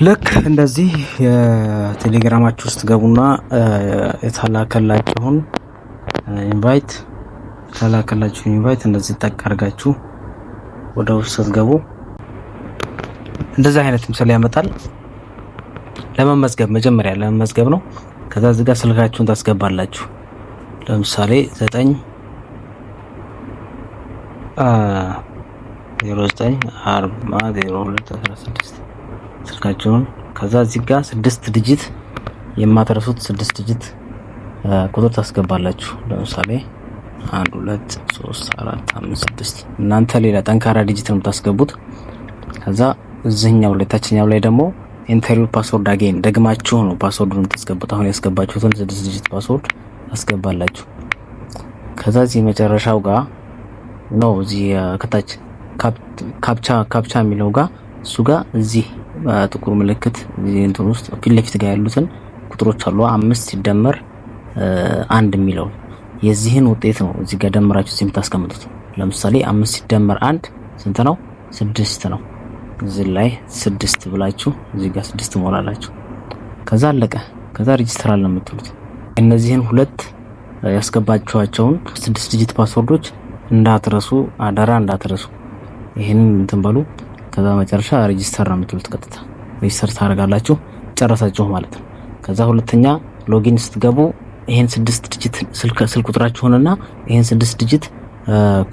ልክ እንደዚህ የቴሌግራማችሁ ውስጥ ገቡና የተላከላችሁን ኢንቫይት እንደዚህ ጠቅ አድርጋችሁ ወደ ውስጥ ስትገቡ እንደዚህ አይነት ምስል ያመጣል። መጀመሪያ ለመመዝገብ ነው። ከዛ እዚህ ጋር ስልካችሁን ታስገባላችሁ። ለምሳሌ 09400216 ስልካችሁን ከዛ እዚህ ጋር 6 ዲጂት የማትረሱት 6 ዲጂት ቁጥር ታስገባላችሁ። ለምሳሌ 1 2 3 4 5 6 እናንተ ሌላ ጠንካራ ዲጂት ነው የምታስገቡት። ከዛ እዚህኛው ላይ ታችኛው ላይ ደግሞ ኢንተሪው ፓስወርድ አገኝ ደግማችሁ ነው ፓስወርዱን የምታስገቡት። አሁን ያስገባችሁትን 6 ዲጂት ፓስወርድ አስገባላችሁ። ከዛ እዚህ መጨረሻው ጋር ነው እዚህ ከታች ካፕቻ የሚለው ጋር እሱ ጋር እዚህ ጥቁር ምልክት እንትን ውስጥ ፊት ለፊት ጋር ያሉትን ቁጥሮች አሉ 5 ሲደመር 1 የሚለው የዚህን ውጤት ነው እዚህ ጋር ደምራችሁ እዚህ የምታስቀምጡት። ለምሳሌ 5 ሲደመር 1 ስንት ነው? 6 ነው። እዚህ ላይ 6 ብላችሁ እዚህ ጋር 6 ሞላላችሁ። ከዛ አለቀ። ከዛ ሬጂስተር አለ የምትሉት እነዚህን ሁለት ያስገባችኋቸውን 6 ዲጂት ፓስወርዶች እንዳትረሱ፣ አደራ እንዳትረሱ። ይሄንን እንትን በሉ። ከዛ መጨረሻ ሬጂስተር ነው የምትሉት። ቀጥታ ሬጂስተር ታደርጋላችሁ። ጨረሳችሁ ማለት ነው። ከዛ ሁለተኛ ሎጊን ስትገቡ ይሄን 6 ዲጂት ስልክ ቁጥራችሁንና ይሄን 6 ዲጂት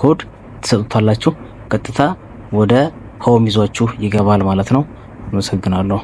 ኮድ ትሰጡታላችሁ። ቀጥታ ወደ ሆም ይዟችሁ ይገባል ማለት ነው። አመሰግናለሁ።